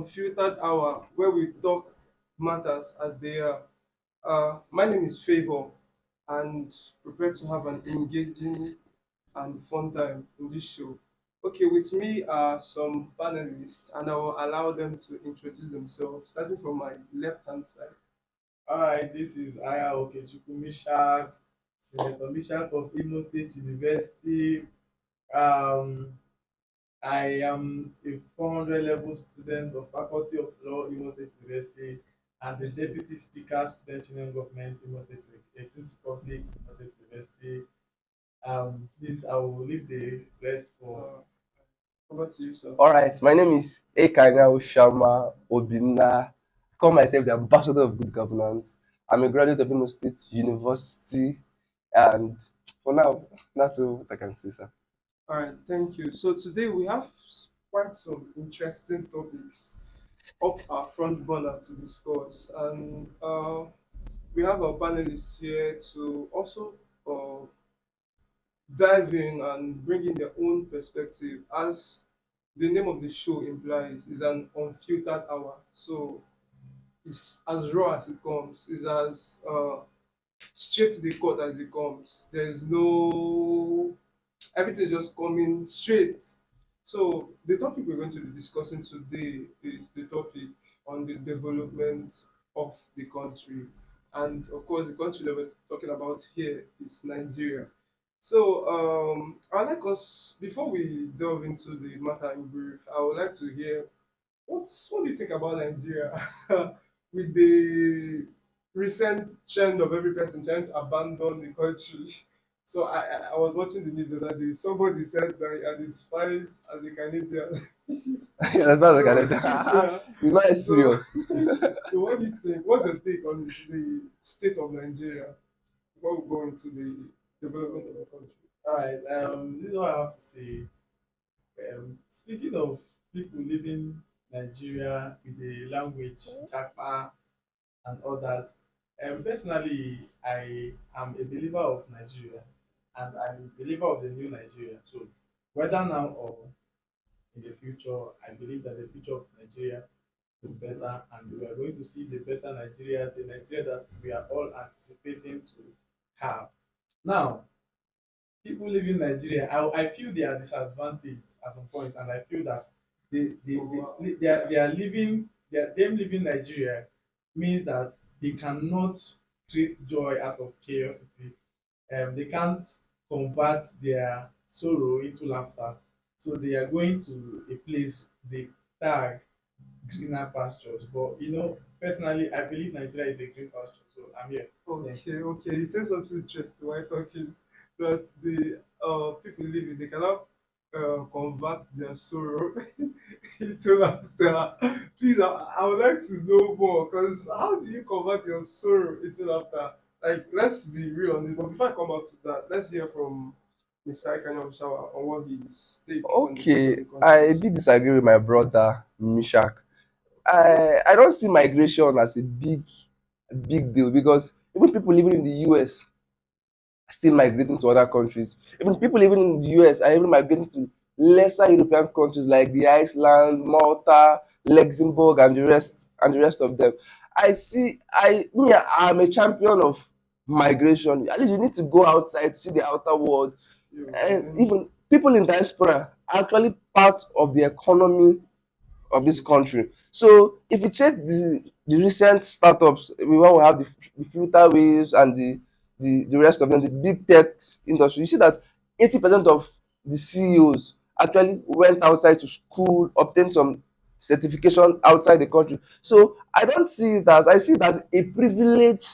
Unfiltered Hour, where we talk matters as they are. My name is Favor, and prepare to have an engaging and fun time in this show. Okay, with me are some panelists, and I will allow them to introduce themselves, starting from my left hand side. All right, this is Aya Okechukwu Mishak, Senator Mishak of Imo State University. Um, I am a 400 level student of Faculty of Law, Imo State University, and the Deputy Speaker, Student Union Government, Imo State 18th Republic, Imo State University. Please, I will leave the rest for. Uh, Over to you, sir. All right, my name is Ekanya Oshama Obina. I call myself the ambassador of good governance. I'm a graduate of Imo State University, and for now, that's all I can say, sir. All right, thank you. So today we have quite some interesting topics up our front burner to discuss, and we have our panelists here to also uh, dive in and bring in their own perspective. As the name of the show implies, is an unfiltered hour. So it's as raw as it comes. It's as straight to the cut as it comes. There's no everything is just coming straight. So the topic we're going to be discussing today is the topic on the development of the country. And of course, the country that we're talking about here is Nigeria. So I'd like us, before we delve into the matter in brief, I would like to hear what do you think about Nigeria with the recent trend of every person trying to abandon the country? So I was watching the news the other day. Somebody said that he identifies as a Canadian. That's not So like that. yeah. It's not So serious. so what do you think? What's your take on the state of Nigeria before we go into the development of the country? All right, this is what I have to say. Speaking of people living Nigeria with the language Chakpa and all that, personally, I am a believer of Nigeria, and I'm a believer of the new Nigeria. So, whether now or in the future, I believe that the future of Nigeria is better, and we are going to see the better Nigeria, the Nigeria that we are all anticipating to have. Now, people living in Nigeria, I feel they are disadvantaged at some point, and I feel that Oh, wow. they are living, them living Nigeria means that they cannot create joy out of curiosity. They can't convert their sorrow into laughter, so they are going to a place they tag greener pastures. But personally, I believe Nigeria is a green pasture, so I'm here. Thank you. Okay, okay. You said something interesting while talking that the people living they cannot convert their sorrow into laughter. Please, I would like to know more because how do you convert your sorrow into laughter? Like, let's be real on this. But before I come back to that, let's hear from Mr. Ikan Shower on what his take on the state of Okay, the country I is. did disagree with my brother Mishak. I don't see migration as a big deal because even people living in the US are still migrating to other countries. Even people living in the US are even migrating to lesser European countries like the Iceland, Malta, Luxembourg, and the rest of them. I'm a champion of migration. At least you need to go outside to see the outer world. You and then Even people in diaspora are actually part of the economy of this country. So if you check the recent startups, we want to have the filter waves and the rest of them, the big tech industry, you see that 80% of the CEOs actually went outside to school, obtained some certification outside the country. So I see it as a privilege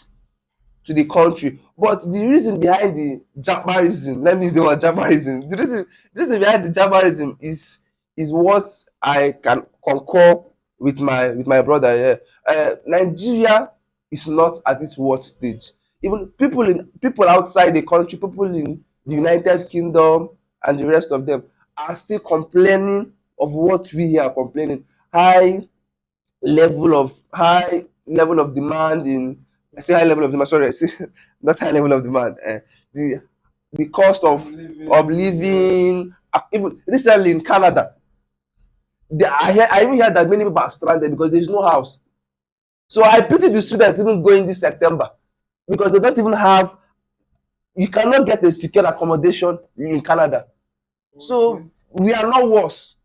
to the country. But the reason behind the jabarism, let me use the word jabarism. The reason behind the jabarism is what I can concur with my brother here. Nigeria is not at its worst stage. Even people outside the country, people in the United right. Kingdom and the rest of them are still complaining of what we here are complaining. High level of demand in I say high level of demand, sorry, I say not high level of demand. The the cost I'm of living, living, yes. even recently in Canada, I even hear that many people are stranded because there is no house. So I pity the students even going this September because they don't even have, you cannot get a secure accommodation in Canada. Okay. So we are not worse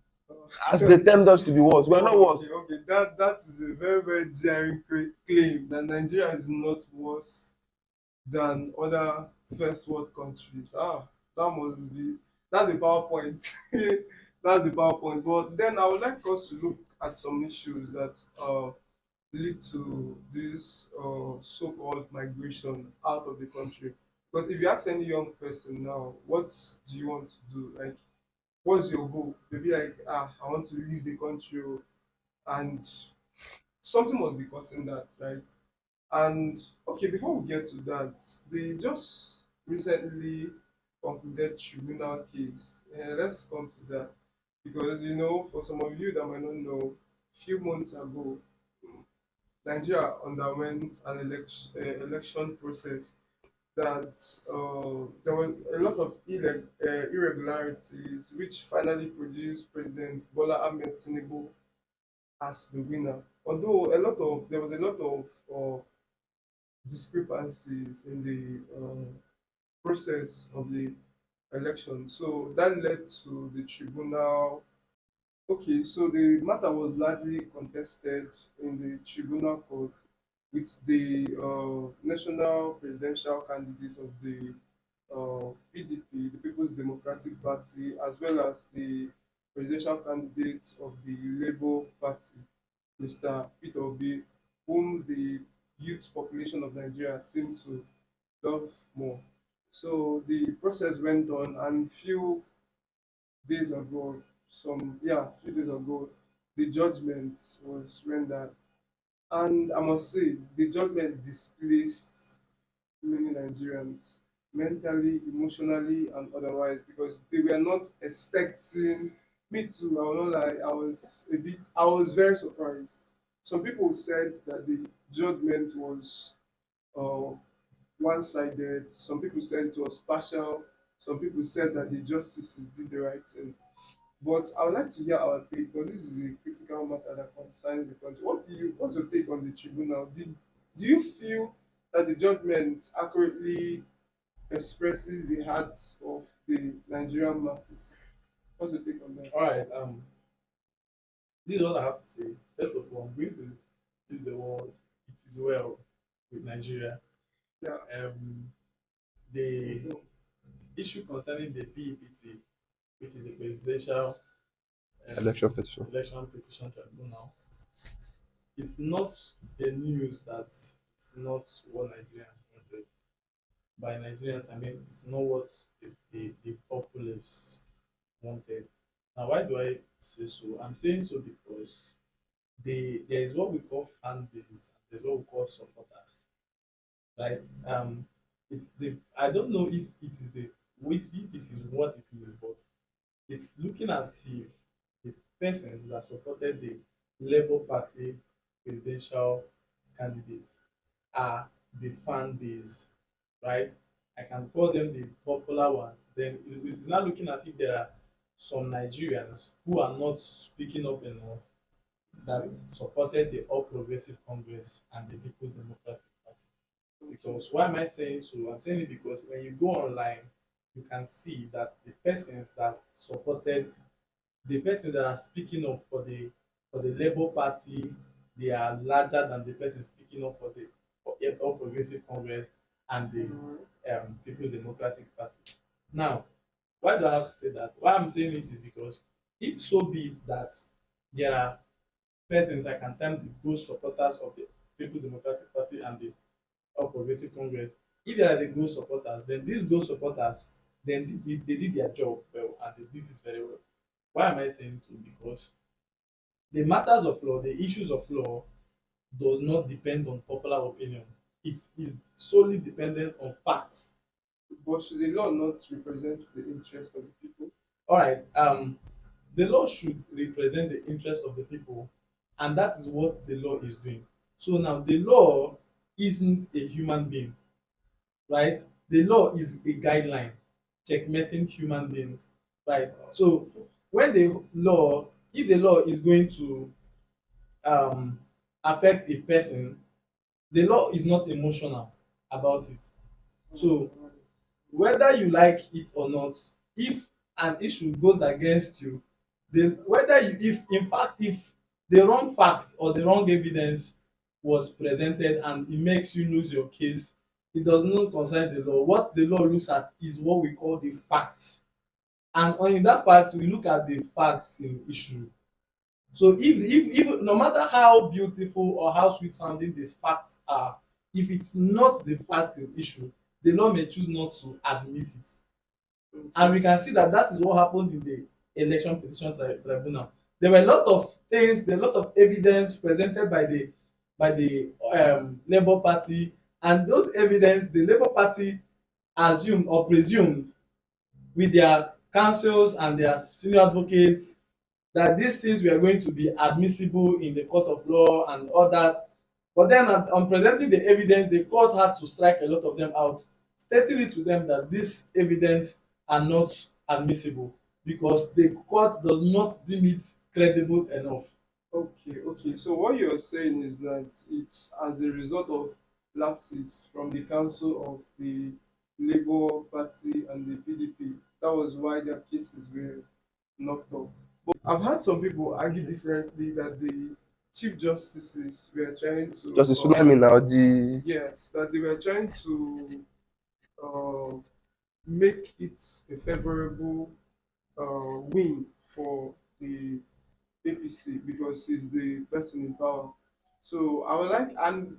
as Uh, they tend us to be worse. We are not oh, okay, worse. okay. That is a very, very daring claim that Nigeria is not worse than other first world countries. Ah, that must be that's a PowerPoint. That's a PowerPoint. But then I would like us to look at some issues that lead to this so-called migration out of the country. But if you ask any young person now, what do you want to do? Like, what's your goal? They'll be like, I want to leave the country, oh, and something must be causing that, right? And okay, before we get to that, they just recently concluded tribunal case. Let's come to that because for some of you that might not know, few months ago, Nigeria underwent an election process that there were a lot of irregularities, which finally produced President Bola Ahmed Tinubu as the winner. Although there was a lot of discrepancies in the process of the election. So that led to the tribunal. Okay, so the matter was largely contested in the tribunal court with the national presidential candidate of the PDP, the People's Democratic Party, as well as the presidential candidate of the Labour Party, Mr. Peter Obi, whom the youth population of Nigeria seem to love more. So the process went on, and days ago, few days ago, the judgment was rendered, and I must say the judgment displaced many Nigerians mentally, emotionally, and otherwise because they were not expecting. Me too. I will not lie. I was very surprised. Some people said that the judgment was uh, one-sided. Some people said it was partial. Some people said that the justices did the right thing. But I would like to hear our take because this is a critical matter that concerns the country. What's your take on the tribunal? Do you feel that the judgment accurately expresses the hearts of the Nigerian masses? What's your take on that? All right. This is what I have to say. First of all, I'm going to use the word "it is well" with Nigeria. Yeah. Um, the Okay. issue concerning the PEPT, which is the Presidential um, Election petition. Election Petition Tribunal, it's not a news that it's not what Nigerians wanted. By Nigerians, I mean it's not what the populace wanted. Now, why do I say so? I'm saying so because there is what we call fan base, there's what we call supporters, right? I don't know if it is if it is what it is, but it's looking as if the persons that supported the Labour Party presidential candidates are the fan base, right? I can call them the popular ones. Then it's now looking as if there are some Nigerians who are not speaking up enough that supported the All Progressive Congress and the People's Democratic Party. Because why am I saying so? I'm saying it because when you go online, you can see that the persons that are speaking up for the Labour Party, they are larger than the person speaking up for the All Progressive Congress and the People's Democratic Party. Now, why do I have to say that? Why I'm saying it is because if so be it that there are persons I can term the ghost supporters of the People's Democratic Party and the All Progressive Congress, if they are the ghost supporters, then these ghost supporters then they did their job well and they did it very well. Why am I saying so? Because the matters of law, the issues of law, does not depend on popular opinion. It is solely dependent on facts. But should the law not represent the interest of the people? All right. The law should represent the interest of the people, and that is what the law is doing. So now the law isn't a human being, right? The law is a guideline checkmating human beings, right? So when the law if the law is going to um affect a person, the law is not emotional about it. So whether you like it or not, if an issue goes against you, the whether you if in fact if the wrong fact or the wrong evidence was presented and it makes you lose your case, it does not concern the law. What the law looks at is what we call the facts, and on in that fact we look at the facts in issue. So if no matter how beautiful or how sweet sounding these facts are, if it's not the fact in issue, the law may choose not to admit it. And we can see that that is what happened in the election petition tribunal. There were a lot of things, there were a lot of evidence presented by the Labour Party, and those evidence the Labour Party assumed or presumed with their counsels and their senior advocates that these things were going to be admissible in the court of law and all that. But then on presenting the evidence, the court had to strike a lot of them out, stating it to them that this evidence are not admissible because the court does not deem it credible enough. Okay, okay. So what you're saying is that it's as a result of lapses from the council of the Labour Party and the PDP. That was why their cases were knocked off. I've had some people argue differently that the chief justices were trying to, Justice Tsunami now, the yes, that they were trying to uh, make it a favorable win for the APC because he's the person in power. So I would like, and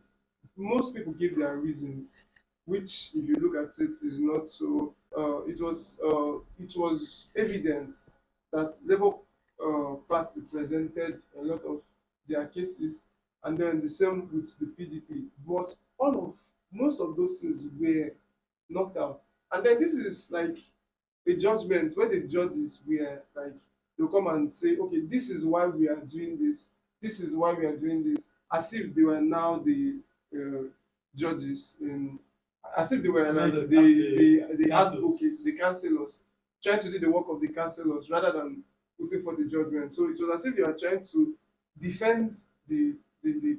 most people give their reasons, which, if you look at it, is not so. It was evident that Labour Party presented a lot of their cases, and then the same with the PDP. But all of most of those things were knocked out, and then this is like a judgment where the judges were like they'll come and say, okay, this is why we are doing this, this is why we are doing this, as if they were now the uh, judges in, as if they were Now like the counsels. advocates, the counselors, trying to do the work of the counselors rather than putting for the judgment. So it was as if they are trying to defend the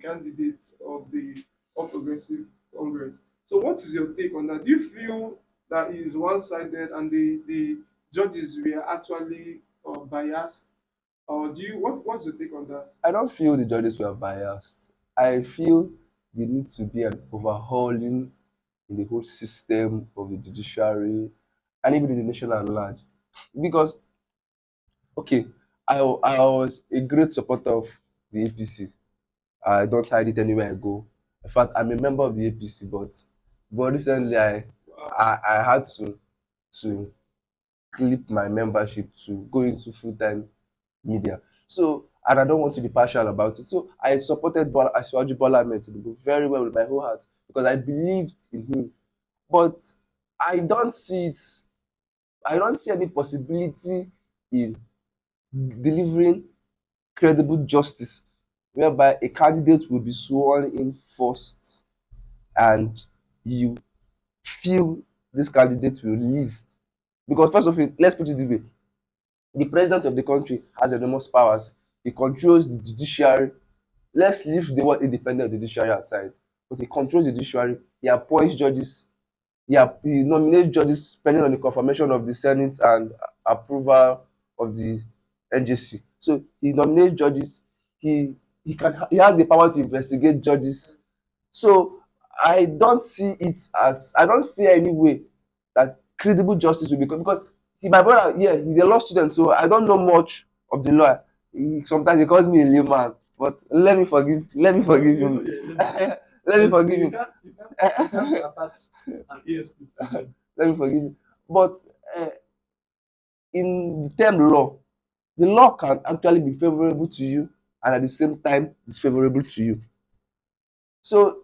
candidate of the All Progressive Congress. So what is your take on that? Do you feel that is one-sided and the judges were actually biased, or do you what's your take on that? I don't feel the judges were biased. I feel there needs to be an overhauling in the whole system of the judiciary and even in the nation at large. Because, okay, I was a great supporter of the APC. I don't hide it anywhere I go. In fact, I'm a member of the APC, but recently I had to clip my membership to go into full-time media. So, and I don't want to be partial about it. So I supported Asiwaju Bola Ahmed Tinubu very well with my whole heart because I believed in him. But I don't see it. I don't see any possibility in delivering credible justice, whereby a candidate will be sworn in first, and you feel this candidate will leave. Because first of all, let's put it this way: the president of the country has enormous powers. He controls the judiciary. Let's leave the word independent judiciary outside. But he controls the judiciary. He appoints judges. He nominates judges depending on the confirmation of the Senate and approval of the NJC. So he nominates judges. He has the power to investigate judges. So I don't see any way that credible justice will become, because my brother, yeah, he's a law student, so I don't know much of the law. Sometimes he calls me a layman, but let me forgive You know him. you're a layman. Let me forgive You him. can't you can't attach an ESP to them. Let me forgive him. But uh, in the term law, the law can actually be favorable to you and at the same time disfavorable to you. So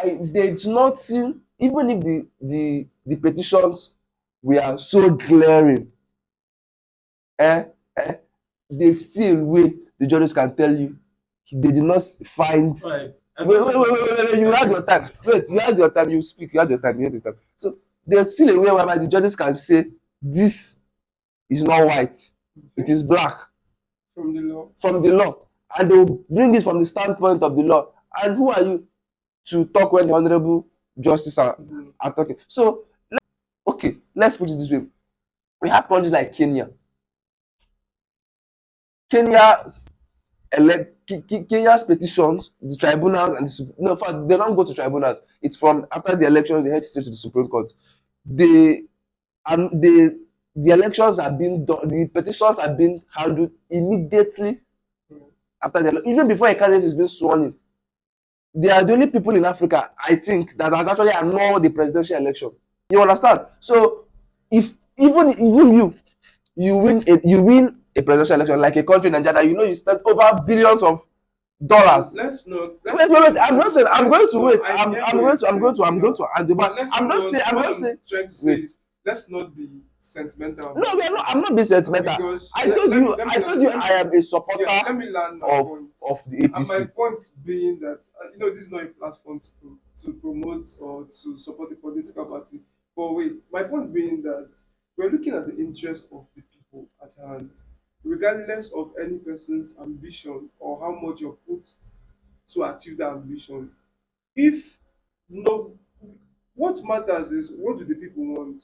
there's nothing, even if the petitions were so glaring, eh, eh, there's still a way the judges can tell you they did not find. Right. I Wait, don't wait, know wait, if wait, you wait, wait, you had your time. Wait, you had your time, you speak, you had your time, you had your time. So there's still a way whereby the judges can say this is not white, it okay. is black. from the law. from the law, and they will bring it from the standpoint of the law. And who are you to talk when the honorable justice Mhm. are talking? So, okay, let's put it this way. We have countries like Kenya. Kenya Kenya's petitions, the tribunals and no, in fact, they don't go to tribunals. It's from after the elections, they head straight to the Supreme Court. They and the elections are being done, the petitions are being handled immediately Mhm. after even before a candidate is being sworn in. They are the only people in Africa, I think, that has actually annulled the presidential election. You understand? So if even you win a presidential election like a country Nigeria, you know you spend over billions of dollars. Let's Wait. I'm not saying I'm going let's to not. wait. I I'm get I'm what going you're to I'm going saying to I'm going now, to argue, but but let's not. I'm What just I'm saying trying to say wait. is let's not be sentimental No, about it, I'm not being sentimental. because I told you let me I am a yeah, supporter let me land my of point. the And my APC. point being that this is not a platform to promote or to support a political party. But wait, my point being that we're looking at the interest of the people at hand, regardless of any person's ambition or how much you've put to achieve that ambition. If no, what matters is what do the people want,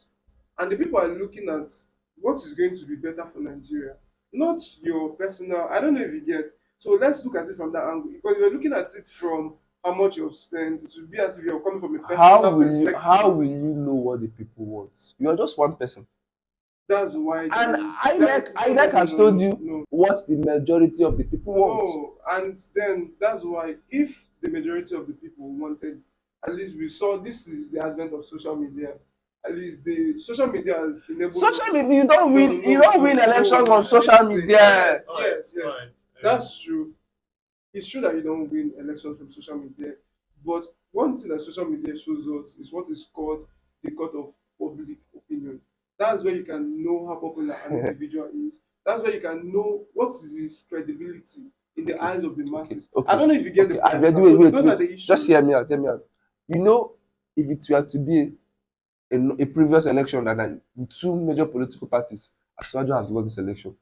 and the people are looking at what is going to be better for Nigeria, not your personal. I don't know if you get. So let's look at it from that angle, because if you're looking at it from how much you've spent, it would be as if you're coming from a personal How perspective. will you know what the people want? You are just one person. That's why there And is that. No, no, INEC no, has no, told no, you no. what the majority of the people want. No, and then that's why if the majority of the people wanted, at least we saw this is the advent of social media. At least the social media has enabled us. Social media, you don't No, win no, elections no. on social media. Yes, Alright, yes, yes. alright. That's true. It's true that you don't win elections from social media, but one thing that social media shows us is what is called the court of public opinion. That's where you can know how popular an individual is. That's where you can know what is his credibility in the Okay, eyes of the masses. I okay, don't know if you get the okay. I've point now. wait, So those are wait. the Just issues. hear me out. You know, if it were to be a previous election that two major political parties, Asiwaju has lost this election.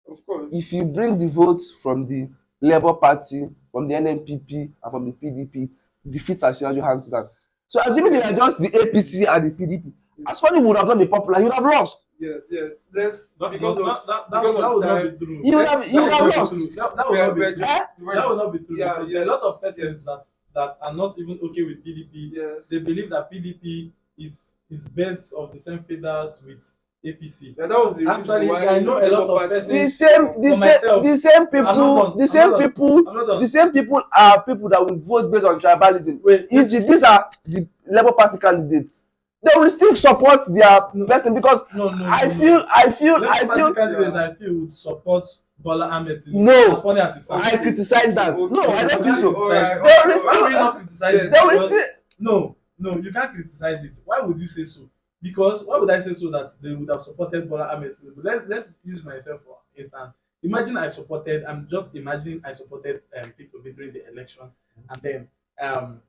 Of course. If you bring the votes from the Labour Party, from the NNPP, and from the PDP, it defeats Asiwaju hands down. So assuming they Yes. are just the APC and the PDP, Yes. Asiwaju would have not been popular. He would have lost. Yes, yes. Let's That's because not of that because of would not be time. true. Let's He That would would have not be lost. true. That would not be true. Eh? That would not be true Yeah, because there are a lot of persons yes, that are not even okay with PDP. yes. They believe that PDP is birds of the same feathers with APC. Yeah, that was the reason Actually, why I know a lot Labour of Party the persons same the for same myself. the same I'm not people done. I'm not done. I'm not the done. same people are people that will vote based on tribalism. Wait, If these are the Labour Party candidates, they will still support their no, person because no. I Labour Party feel candidates, yeah. I feel, would support Bola Ahmed Tinubu. As no. funny as it I sounds. Okay, criticize okay, that. No, okay, I don't You think can't so. all criticize right, it. They will Why still will you not criticize yes. it? they will Because still no, you can't criticize it. Why would you say so? Because why would I say so that they would have supported Bola Ahmed Tinubu? Let's use myself for instance. Imagine I'm just imagining I supported Peter Obi during the election, and then um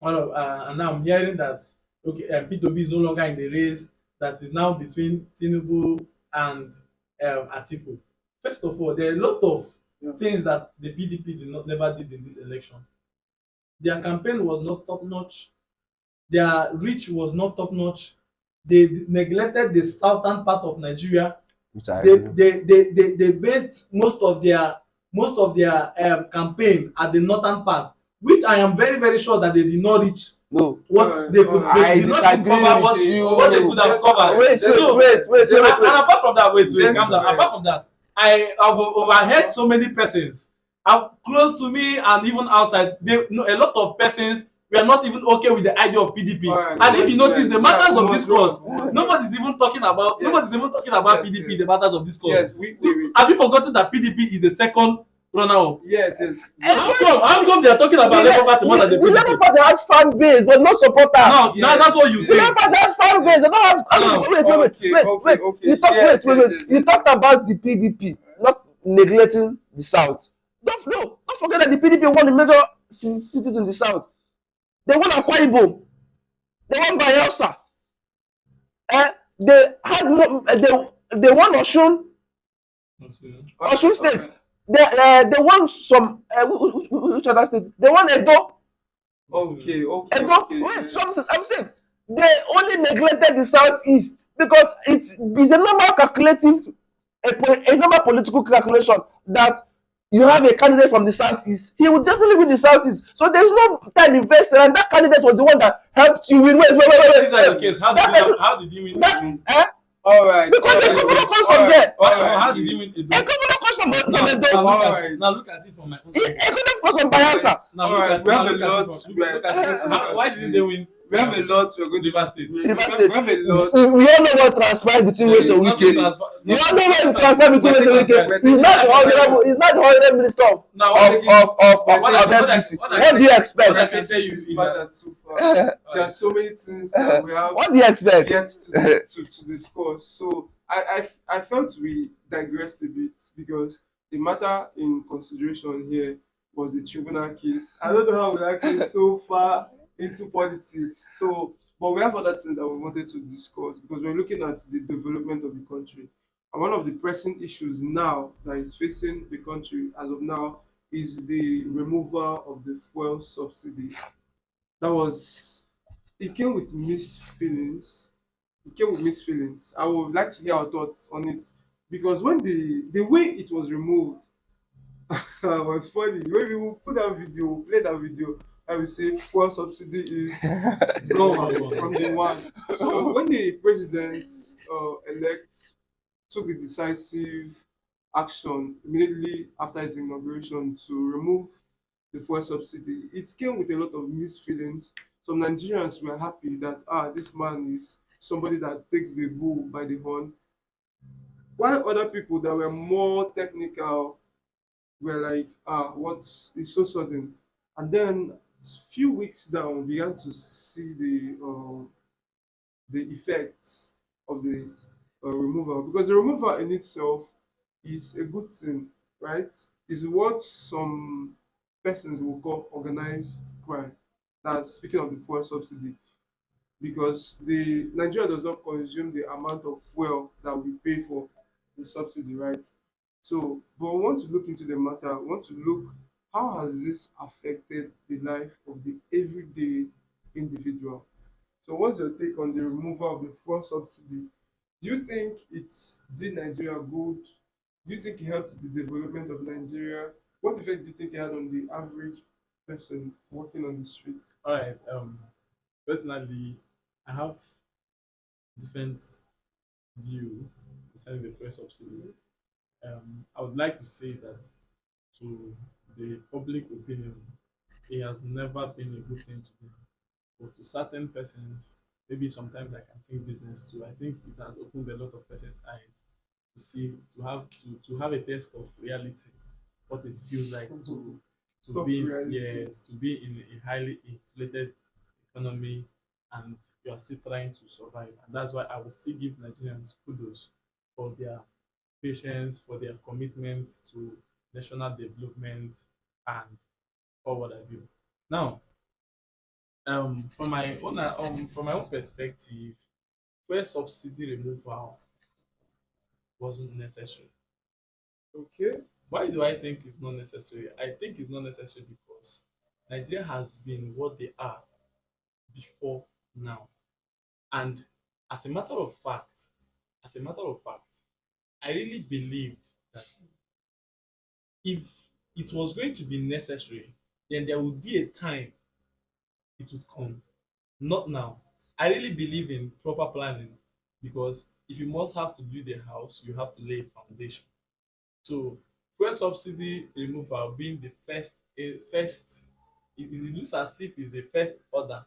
and now I'm hearing that okay, Peter Obi is no longer in the race. That is now between Tinubu and Atiku. First of all, there are a lot of Yeah. things that the PDP never did in this election. Their campaign was not top notch. Their reach was not top notch. They neglected the southern part of Nigeria. which I agree. They based most of their campaign at the northern part, which I am very sure that they did not reach No, what they could. They I did not even disagree cover with what they you. could have covered. So and apart from that, wait, calm down. Gentlemen. Apart from that, I have overheard so many persons close to me and even outside. They know a lot of persons were not even okay with the idea of PDP. Alright, And if you notice, the matters of discourse, Yes. nobody's even talking about Yes, PDP. yes. The matters of discourse. Yes, we Have you forgotten that PDP is the second runner up? yes, yes. How come they are talking about Labour Party more than the The Labour PDP? Party has fan base but not supporters. Now that's what you The Labour think. Party has fan base. They don't have. Now, Okay. Yes. You talked about the PDP not neglecting the South. Don't forget that the PDP won the major cities in the South. They won Akwa Ibom. They won Bayelsa. They had they won Osun. Okay. Okay, Osun all State, right. they want some which other state? They want Edo. Okay. Edo. Okay, Wait, yes. something I'm saying. They only neglected the southeast because it is a normal calculative, a normal political calculation that you have a candidate from the southeast, he will definitely win the southeast. So there's no time invested, and that candidate was the one that helped you win. If that's the case, That person, how did he win that Edo? because All the right, governor Anyways, comes all from right, there. all how right, did he win A Edo? governor comes from Now, Edo. all right, look at it from my own A angle. governor comes from all Bayelsa. right, all right. We have a Look at it lot. from We are look at it. going to look How, at why didn't they win we have a lot. We're going to Rivers State? Rivers we State. have a lot. We all know what transpired between West and Nothing Wike. transfer. You Yes, all know what Nothing transpired between West and transpired. Wike. we're He's taking not the we're taking honorable. He's not the honorable minister Now, we're taking we're of taking FCT. what What do you what I we're expect? can tell taking you this is that matter too far. There are so many things that we have What do you expect? yet to discuss. So I felt we digressed a bit because the matter in consideration here was the tribunal case. I don't know how we actually so far into politics. So, but we have other things that we wanted to discuss because we're looking at the development of the country. And one of the pressing issues now that is facing the country as of now is the removal of the fuel subsidy. That was it came with mixed feelings. It came with mixed feelings. I would like to hear our thoughts on it because when the way it was removed was funny. When we will put that video, play that video, I will say fuel subsidy is gone from the one. So when the president elect took the decisive action immediately after his inauguration to remove the fuel subsidy, it came with a lot of mixed feelings. Some Nigerians were happy that this man is somebody that takes the bull by the horn, while other people that were more technical were like, what is so sudden? And then few weeks down, we began to see the effects of the removal because the removal in itself is a good thing, right? Is what some persons will call organized crime. That's speaking of the fuel subsidy because the Nigeria does not consume the amount of fuel that we pay for the subsidy, right? So, but we want to look into the matter. We want to look how has this affected the life of the everyday individual. So, what's your take on the removal of the fuel subsidy? Do you think it did Nigeria good? Do you think it helped the development of Nigeria? What effect do you think it had on the average person walking on the street? all right. Personally, I have different view concerning the first subsidy. I would like to say that to the public opinion, it has never been a good thing to do. But to certain persons, maybe sometimes I can think business too. I think it has opened a lot of persons' eyes to see to have a taste of reality, what it feels like to Tough be reality. yes to be in a highly inflated economy and you are still trying to survive. And that's why I will still give Nigerians kudos for their patience, for their commitment to national development and all what have you. Now, from my own perspective, fuel subsidy removal wasn't necessary. Okay. Why do I think it's not necessary? I think it's not necessary because Nigeria has been what they are before now. And as a matter of fact, as a matter of fact, I really believed that if it was going to be necessary, then there would be a time it would come. Not now. I really believe in proper planning because if you must have to build a house, you have to lay a foundation. So fuel subsidy removal being the first, it looks as if it's the first order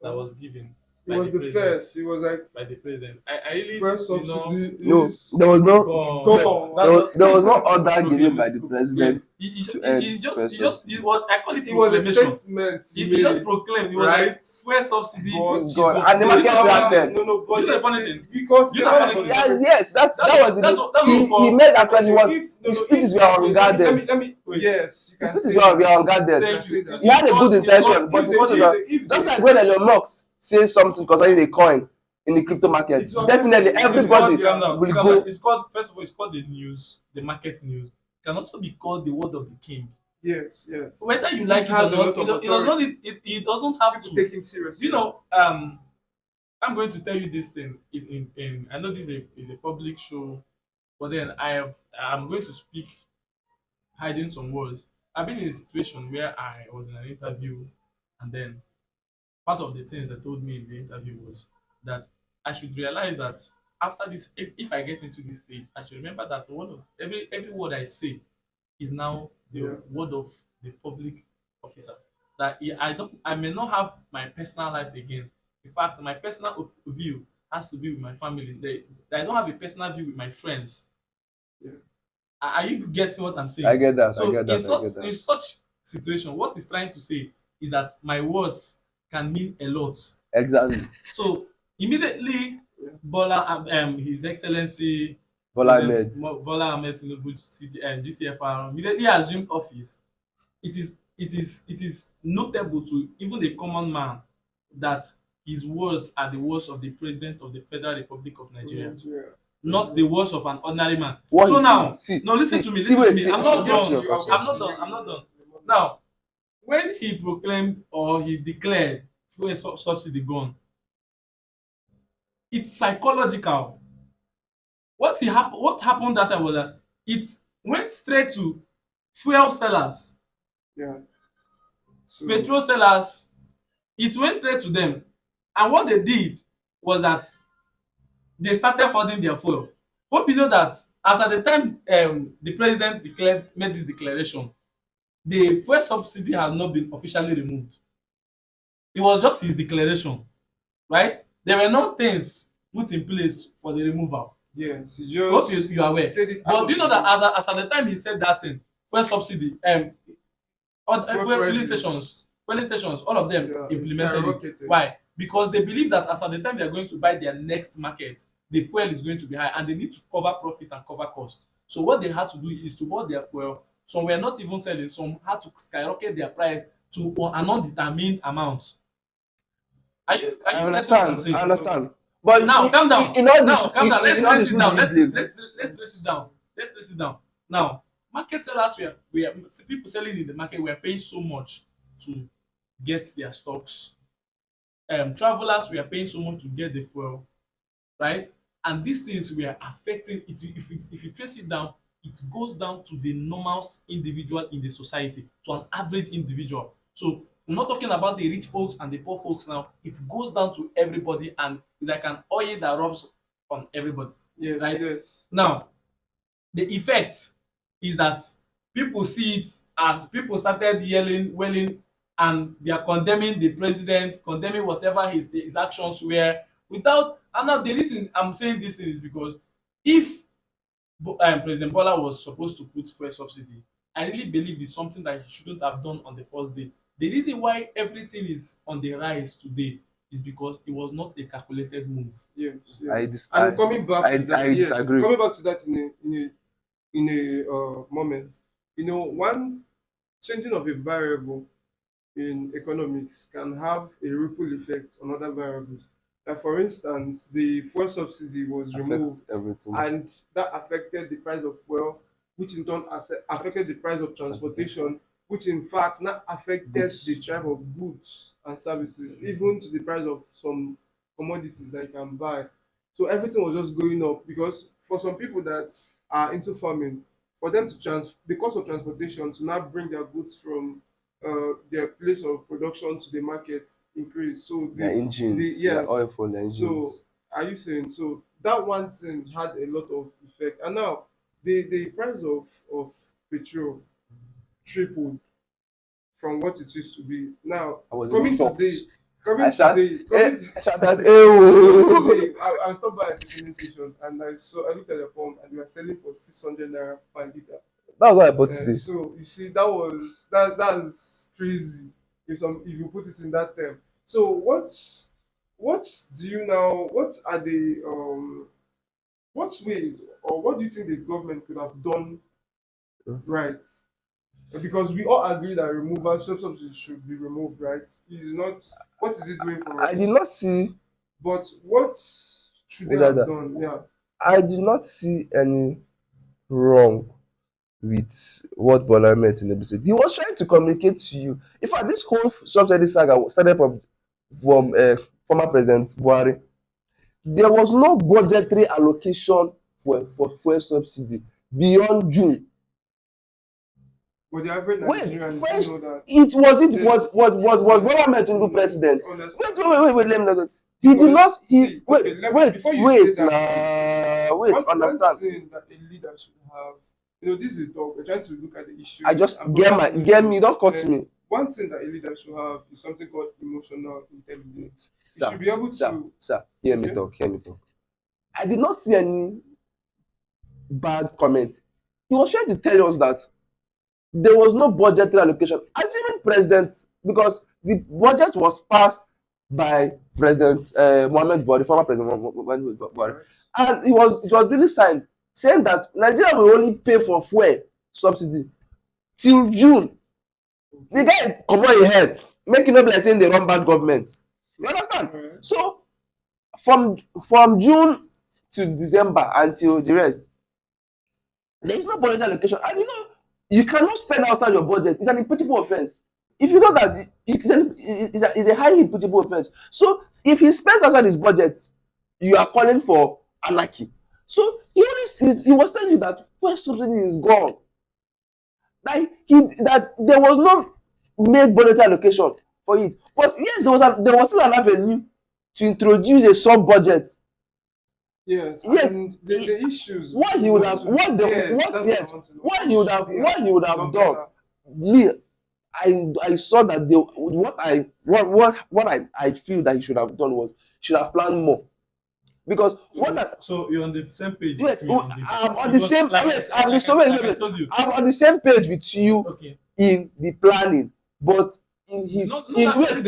that was given It by the was the president. first. It was like By the president, I really, first subsidy No, is there was no gone. gone. there That's was, what. there was no order given by Okay, the yes. president to end fuel It subsidy. was. I call it It was a proclamation. statement he He just made, proclaimed. It was like right? fuel subsidy But It's is gone, gone. and the But market reacted. no, no, you but know the funny thing? because You the know the man funny was thing? Yes, that was That's what he for. made actually okay. was If no, his no, speeches if were okay, unguarded. let me. Wait. Yes, you His can speeches say were that. unguarded. You can Thank say you. that. He had a good It's intention, because but If his they, speeches if were they, if just they, like when Elon Musk says something concerning the coin. in the crypto market, It was definitely definitely It's everybody called, yeah. calm down, will calm down. go. It's called, first of all, it's called the news, the market news. It can also be called the word of the king. Yes, yes. Whether you Which like it or has a lot not, of it does not authority. it doesn't have People to. take him You seriously. know, I'm going to tell you this thing in I know this is a public show, but then I'm going to speak hiding some words. I've been in a situation where I was in an interview, and then part of the things they told me in the interview was that I should realize that after this, if I get into this stage, I should remember that one of every word I say is now the Yeah. word of the public officer. That I may not have my personal life again. In fact, my personal view has to be with my family. I don't have a personal view with my friends. Yeah. Are you getting what I'm I saying? get that. I So get that. I get in that. such situation, what he's trying to say is that my words can mean a lot. Exactly. So immediately, Yeah. His Excellency Bola President Ahmed. Bola Ahmed Tinubu, GCFR, immediately assumed office. It is notable to even a common man that his words are the words of the President of the Federal Republic of From Nigeria, Nigeria. not the words of an ordinary man. What he So see, now, see, no, listen see, to me, see, listen to wait, me. see, I'm I'll not get continue to done. your you. I'll question. get I'm to not you done. I'm not in done. a moment. Now, when he proclaimed or he declared fuel subsidy gone, it's psychological. What happened that time was that it went straight to fuel sellers, Yeah. So petrol sellers. It went straight to them, and what they did was that they started hoarding their fuel. Hope you know that as at the time the president declared made this declaration, the fuel subsidy has not been officially removed. It was just his declaration, right? There were no things put in place for the removal. yes, he Hope just you are he aware. said it out But do of you the know that blue. as at the time he said that thing, fuel subsidy, Fuel filling stations, all of them yeah, it implemented it. skyrocketed. Why? Because they believe that as at the time they are going to buy their next market, the fuel is going to be high and they need to cover profit and cover cost. So what they had to do is to hoard their fuel. Some were not even selling, some had to skyrocket their price to an undetermined amount. Are I you getting what I'm understand. I saying? understand. But Now calm down. in all Now this, calm down. Let's in all trace this, it who do down. you blame? Let's trace it down. Let's trace it down. Now, market sellers we are people selling in the market were paying so much to get their stocks. Travelers were paying so much to get the fuel, right? And these things were affecting it. If you trace it down, it goes down to the normal individual in the society, to an average individual. So I'm not talking about the rich folks and the poor folks now. It goes down to everybody, and it's like an oil that rubs on everybody, Yes, right? yes. Now, the effect is that people see it as people started yelling, wailing, and they are condemning the president, condemning whatever his actions were without. And now the reason I'm saying this thing is because if President Bola was supposed to put fuel subsidy, I really believe it's something that he shouldn't have done on the first day. The reason why everything is on the rise today is because it was not a calculated move. Yes, yes. I dis And coming back to that, I yes, disagree. coming back to that in a moment, one changing of a variable in economics can have a ripple effect on other variables. Like for instance, the fuel subsidy was removed, Affects everything. and that affected the price of fuel, which in turn affected the price of transportation, which in fact now affected the Goods. type of goods and services, even to the price of some commodities that you can buy. So everything was just going up because for some people that are into farming, for them to the cost of transportation to now bring their goods from their place of production to the market increase. So Their the engines, their yes. oil for their So engines. are you saying so that one thing had a lot of effect, and now the price of petrol tripled from what it used to be. Now I was even coming shocked. today, coming today, I shouted, coming "Ew!" today, I stopped by at the filling station and I looked at the pump and they were selling for 600 naira per liter. That's what I bought today. So you see, that's crazy if you put it in that term. So what do you now? What are the what ways or what do you think the government could have done right? Because we all agree that removal subsidies should be removed, right? Is not what is it doing for I did us? not see But what should they With have that, done? Yeah. I do not see any wrong with what Bola Ahmed Tinubu said. He was trying to communicate to you. In fact, this whole subsidy saga started from former President Buhari. There was no budgetary allocation for fuel subsidy beyond June. But the average Wait, Nigerian didn't first know that. it They, was Bola Ahmed Tinubu no, president. honestly, Wait, let me know. He did not. see, okay, let me before you say Wait that, wait, one understand. thing that a leader should have, this is a talk. We're trying to look at the I issues just and get provide my get solutions. me. Don't cut Then me. one thing that a leader should have is something called emotional intelligence. He Sir, should be able to, hear me okay, talk, hear me talk. I did not see any bad comment. He was trying to tell us that there was no budgetary allocation. Assuming president, because the budget was passed by President Mohammed Buhari, former President Mohammed Buhari, right? and it was really signed saying that Nigeria will only pay for fuel subsidy till June. The Okay, guy comot him head, make e no be like saying they run bad government. You understand? all right. So from June to December until the rest, there is no budget allocation. And you cannot spend outside your budget. It's an impeachable offense. If you know that it's a highly impeachable offense. So if he spends outside his budget, you are calling for anarchy. So he was telling you that fuel subsidy is gone. That there was no made budgetary allocation for it. But yes, there was still an avenue to introduce a sub budget. Yes, Yes, and the issues what he we would want have to, what the yes, what that's what I yes want to know. what What he would should have they what he would have done done. better? Me, I saw that what I feel that he should have done was should have planned more. Because So you're on the same page with yes, me on this. I'm on the Because same like I yes, said, like I, wait, like I wait, told you. I'm on the same page with you Okay. in the planning, but in his Not in the words he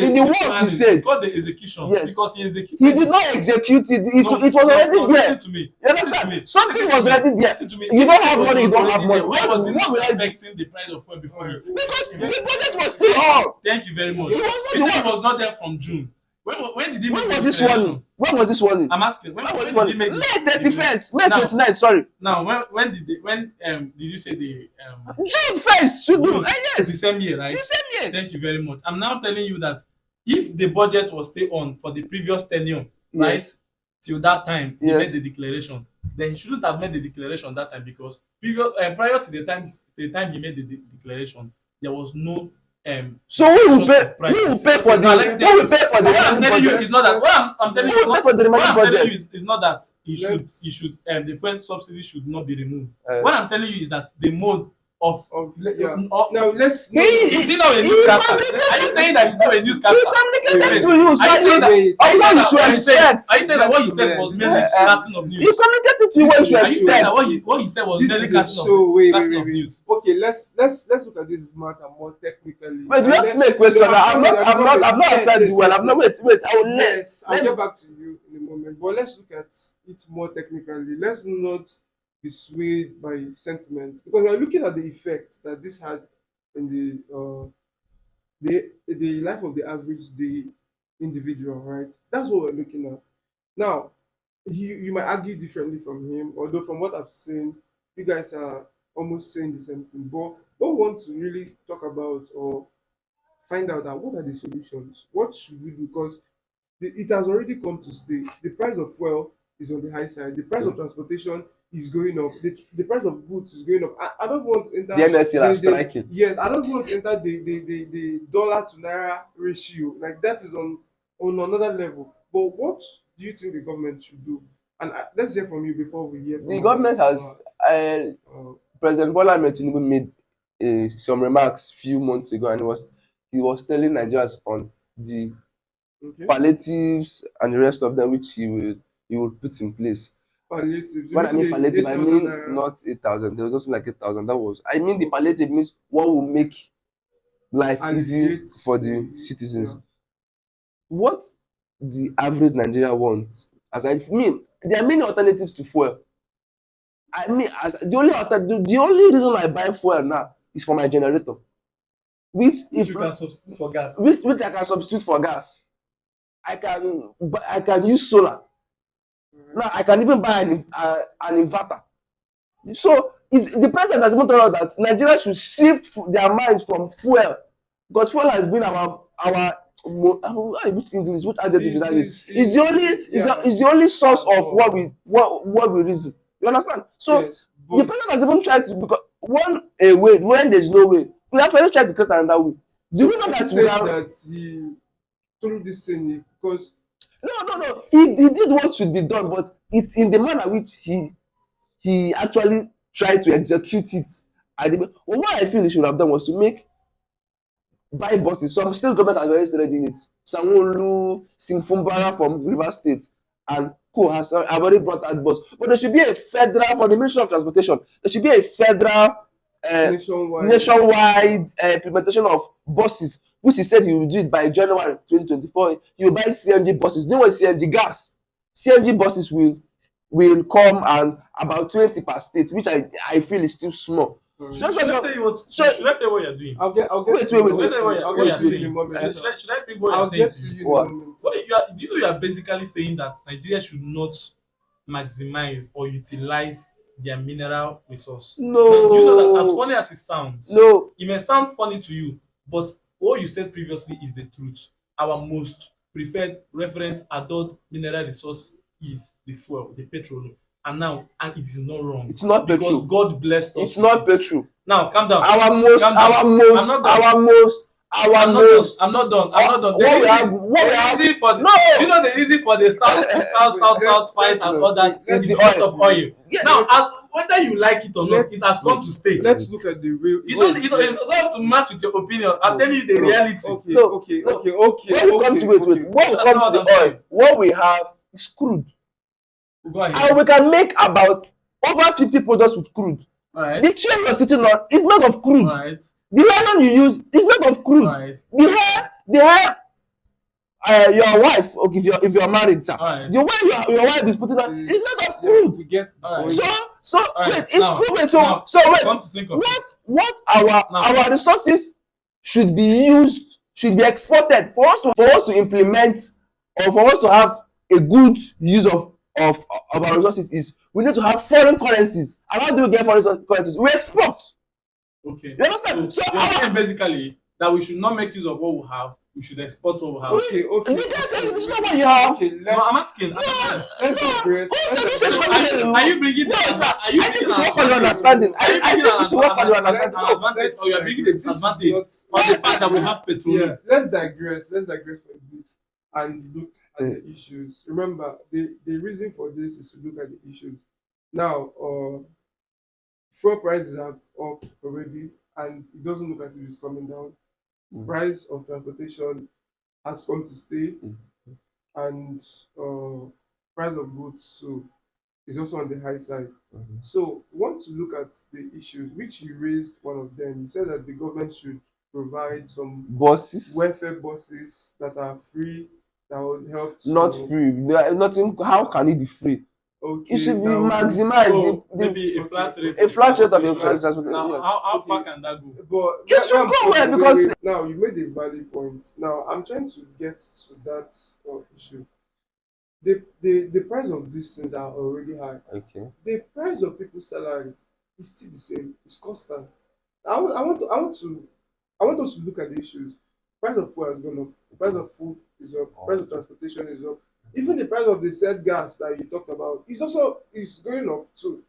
planning, said, it's called the execution. yes, Because he executed he did it. not execute it. No, It was already no, there. listen to me. You Listen to understand? me. Something Listen to was me. already there. Listen to me. You If don't this have was money, you don't have already money. there, why was it What not will I do? affecting the price of fuel before you? Because Okay. the budget was still on. Thank you very much. He was not You the said one. he was not there from June. When did he When make was the this warning? declaration? When was this warning? I'm asking. When When was this did he warning? make the May 31st, May Now, 29th, sorry. now when did you say the June 1st, should do. June, the Yes, same year, right? the same year. Thank you very much. I'm now telling you that if the budget was still on for the previous tenure, right, Yes. till that time he Yes. made the declaration, then he shouldn't have made the declaration that time because prior to the time he made the declaration, there was no So who will pay? of prices. Who will pay for Now, the? let me Who will pay for the what I'm remaining telling you budget? is not that what I'm telling you Who will pay for the what remaining I'm telling budget? you is not that Let's- he should the fuel subsidy should not be removed. Uh, What I'm telling you is that the mode of Yeah. of Now let's. is he not a newscaster? Are you saying that he's not a newscaster? He communicated Wait, to you, so Are you saying that? Wait. Are you Of saying what you that? should expect. Are you saying that what he said was merely casting of He news? communicated to you what you should Are you saying expect. that what he said was This merely is a casting show. Wait, of news? Okay, let's look at this matter more technically. Wait, you And have to then- make a question. No, I've not yes, answered yes, you well. yes, I've not yes. wait. I will let. Yes, I'll let get back to you in a moment. But let's look at it more technically. Let's not be swayed by sentiment because we're looking at the effect that this had in the life of the average day individual, right? That's what we're looking at. Now, you might argue differently from him, although from what I've seen, you guys are almost saying the same thing. But what we want to really talk about or find out that what are the solutions? What should we do? Because it has already come to stay. The price of fuel is on the high side. The price of transportation is going up. The price of goods is going up. I don't want to enter The NSC are striking. yes, I don't want to enter the dollar to naira ratio. Like that is on another level. But what do you think the government should do? And let's hear from you before we hear from The government has. uh, President Bola Ahmed Tinubu made some remarks few months ago, and he was telling Nigerians on the okay, palliatives and the rest of them, which he will put in place. palliative. When I mean palliative, I 8,000 mean naira? not 8,000. There was also like 8,000. I mean the palliative means what will make life easy Alleviate for the the- citizens. yeah. What the average Nigerian wants, as I mean, there are many alternatives to fuel. I mean, as the only reason I buy fuel now is for my generator, which If you can substitute for gas. which I can substitute for gas. I can use solar. Mhm. Now I can even buy an inverter. So is the president has even told us that Nigeria should shift their minds from fuel, because fuel has been which English, which adjective Is did I use? is It's is the only yeah. is the only source of But what we reason. You understand? So yes, the but president has even tried to, because one a way when there's no way, we actually try to create another way. Do we so know are you that we saying can? that he through this thing because No. He did what should be done, but it's in the manner which he actually tried to execute it. Well, what I feel he should have done was to make buy buses. Some state government has already started doing it. Sanwo-Olu, Simfumbara from Rivers State, and co have already brought out bus. But there should be a federal, for the Ministry of Transportation. There should be a federal, uh, nationwide. nationwide implementation of buses, which he said he will do it by January 2024. He will buy CNG buses. Then when CNG gas, CNG buses will come, and about 20 per state, which I feel is still small. Mm. Just Should like I tell you what? so Should I tell you what you're doing? I'll get wait to wait I'll wait Should I get tell to you you I'll what get you're to you in a saying? moment. Should I pick what you're I'll saying get to to you? you in a what? moment. What do you know? You are basically saying that Nigeria should not maximize or utilize their mineral resource. Now, do you know that as No, funny as it sounds, no, it may sound funny to you, but what you said previously is the truth. Our most preferred reference adult mineral resource is the fuel, the petrol. And it is not wrong it's not because petrol. God blessed us It's with not it. petrol. Now, calm down. Our most, Calm down. our I'm most, not done. our most, our I'm not done. most. I'm not done. I'm not done. What we have. The do you No, know the reason for the Wait, south fight and all no. that It's is the because oil. of oil. Yeah. Now, as let's whether you like it or not, it has let's come Wait, to stay. let's wait, look at the real wait. It doesn't have to match with your opinion. I'm No, telling you the no, reality. Okay, no, okay, no. okay, okay, When we come to okay, wait, okay. when we That's come not to what the I'm oil, saying. what we have is crude, Go and ahead. we can make about over 50 products with crude. All right. The chair you're sitting on is made of All crude. right. The nylon you use is made of All crude. right. The hair your wife, okay, if you're married, sir, All right. the way your wife is putting on is Is made of yeah, crude. we get the All right. So point. All right. wait, it's crude. Wait, so Now, so wait, come to think of it. what Now, our resources should be used, should be exported for us to implement, or for us to have a good use of our resources, is we need to have foreign currencies. And how do we get foreign currencies? We export. okay. You understand? So So you're saying basically that we should not make use of what we have. We should export what we have. Okay, okay, the guy said okay. it's not Wait, what you have. okay, No, I'm let's asking. I'm No, asking. let's no. digress. Who Let's said you should digress. So show are you bringing No, sir. are you I think bringing we should an work on your advantage? understanding. Are you I bringing think we should work on your understanding. an No. advantage, or you're bringing a This is disadvantage not. on the fact that we have Yeah, petroleum? let's digress. Let's digress for a bit and look at Eh, the issues. Remember, the reason for this is to look at the issues. Now, fuel prices are up already, and it doesn't look as if it's coming down. Price of transportation has come to stay, mm, and price of goods too is also on the high side. mhm. So, we want to look at the issues which you raised. One of them, you said that the government should provide some Bosses, welfare buses that are free that would help not to free. Nothing. How can it be free? It okay should be that would maximized. So maybe a okay flat rate A of flat rate of your transportation. transportation. Now, Yes. how okay far can that go? but It should go well, because now you made a valid point. Now I'm trying to get to that issue. The price of these things are already high. okay. The price of people's salary is still the same. It's constant. I want us to look at the issues. Price of fuel has gone up. Price of food is up. Price of transportation is up. Even the price of the said gas that you talked about is going up too.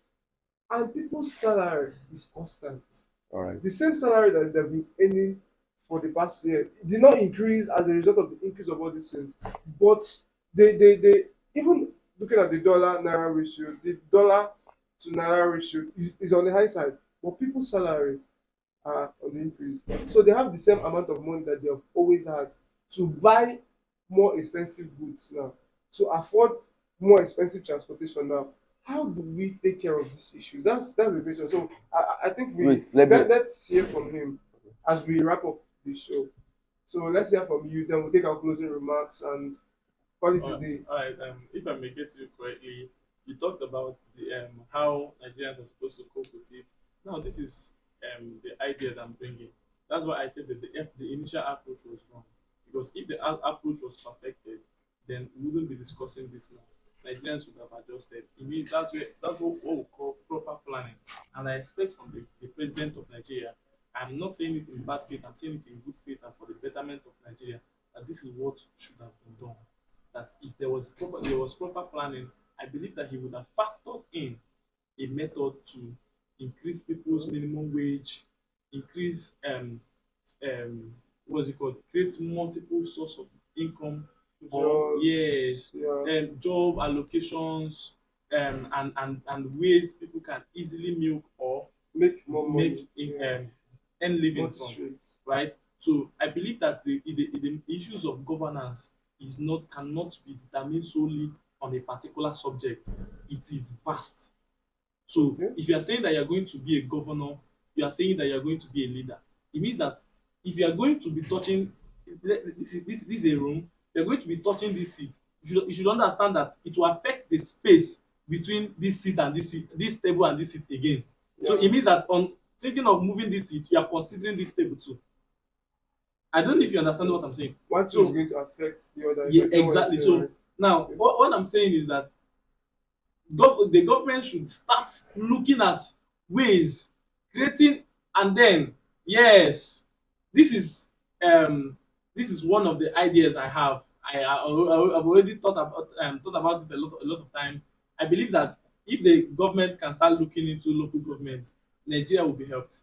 And people's salary is constant. All right. The same salary that they've been earning for the past year did not increase as a result of the increase of all these things. But they even looking at the dollar naira ratio, the dollar to naira ratio is on the high side. But people's salary are on the increase. So they have the same amount of money that they have always had to buy more expensive goods now, to afford more expensive transportation now. How do we take care of this issue? That's the question. So I think Wait. Let me. let's hear from him as we wrap up this show. So let's hear from you, then we'll take our closing remarks and call it a day. All right. If I may get you correctly, you talked about the how Nigerians are supposed to cope with it. Now, this is the idea that I'm bringing. That's why I said that the initial approach was wrong, because if the approach was perfected, then we wouldn't be discussing this now. Nigerians would have adjusted. That's what we call proper planning. And I expect from the president of Nigeria, I'm not saying it in bad faith, I'm saying it in good faith and for the betterment of Nigeria, that this is what should have been done. That if there was proper planning, I believe that he would have factored in a method to increase people's minimum wage, increase what's it called, create multiple source of income or Jobs, yes, yeah, job allocations, and ways people can easily milk or make more money. make in, Yeah, earn living multi from, streams. right? So I believe that the issues of governance is not cannot be determined solely on a particular subject. It is vast. So Yeah, if you are saying that you are going to be a governor, you are saying that you are going to be a leader. It means that if you are going to be touching this is a room, you are going to be touching this seat. You should understand that it will affect the space between this seat and this seat, this table and this seat again. So yeah. it means that on thinking of moving this seat, you are considering this table too. I don't know if you understand what I'm saying. One thing is So going to affect the other. If yeah, I get what you're exactly. saying, So right? now Yeah. what I'm saying is that the government should start looking at ways creating, and then yes, this is um this is one of the ideas I have. I've already thought about it a lot of times. I believe that if the government can start looking into local governments, Nigeria will be helped.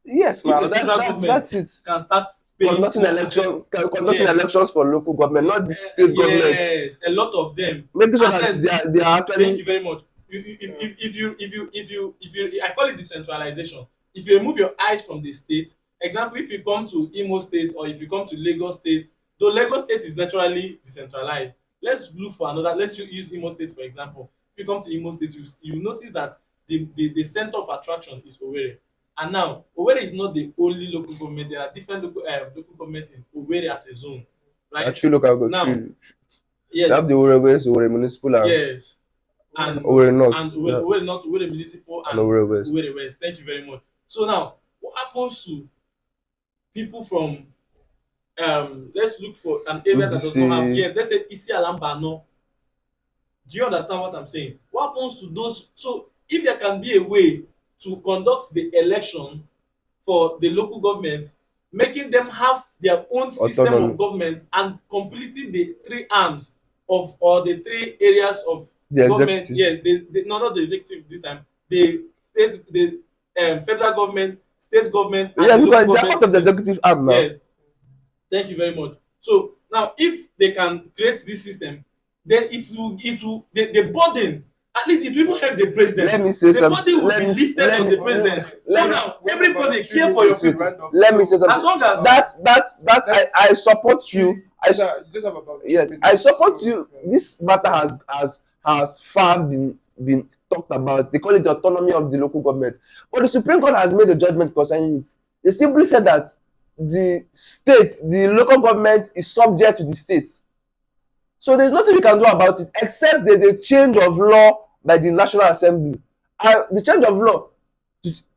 Yes, If now the federal government that's it. can start paying more Conducting yes, elections for local government, not the state government. yes, a lot of them. Making sure And that then they are thank you actually very much. Yeah. If you, I call it decentralization. If you remove your eyes from the state, example, if you come to Imo State or if you come to Lagos State, though Lagos State is naturally decentralized, let's look for another. Let's use Imo State for example. If you come to Imo State, you notice that the center of attraction is Owerri. And now Owerri is not the only local government. There are different local governments in Owerri as a zone, right? true local go Now, true. We yes, have the Owerri West, Owerri Municipal, and yes, Where and not? Owerri North. and Yeah, Owerri North, Owerri Municipal, and and Owerri West. Owerri West. Thank you very much. So now, what happens to people from let's look for an area that does not have, Ubisi. yes, let's say Isi Alambano. Do you understand what I'm saying? What happens to those? So if there can be a way to conduct the election for the local government, making them have their own system of Autonomy. government and completing the three arms of or the three areas of The government. executive. Yes, no, not the executive this time. The state, the federal government, state government, and Yeah, the local because they are government part of the system. executive arm now. Yes, thank you very much. So now, if they can create this system, then it will the burden, at least it will even help the Let president. me say The something. burden will be lifted Let from me the president. So let me now We have about everybody care for your minutes to people. round up. let me say So, As something. long as That let's I support you. see. You just have about two Yes, I minutes. support So, you. This matter has far been talked about. They call it the autonomy of the local government. But the Supreme Court has made a judgment concerning it. They simply said that the local government is subject to the state. So there's nothing we can do about it except there's a change of law by the National Assembly. And the change of law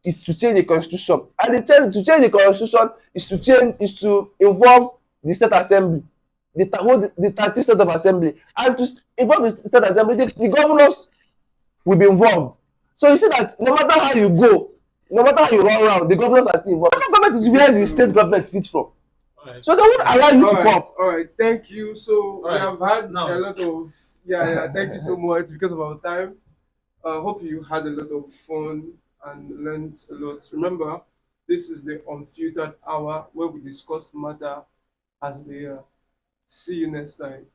is to change the constitution. And to change the constitution is to involve the state assembly, the 13 state of assembly. And to involve the state assembly, the governors will be involved. So you see that no matter how you go, no matter how you run around, the governors are still involved. Local government is where the state government fits from. all right, So they won't allow you all to right, come. all right. Thank you. So all we right. have had Now, a lot of yeah. Thank you so much because of our time. Hope you had a lot of fun and learned a lot. Remember, this is the Unfiltered Hour where we discuss matter as they are. See you next time.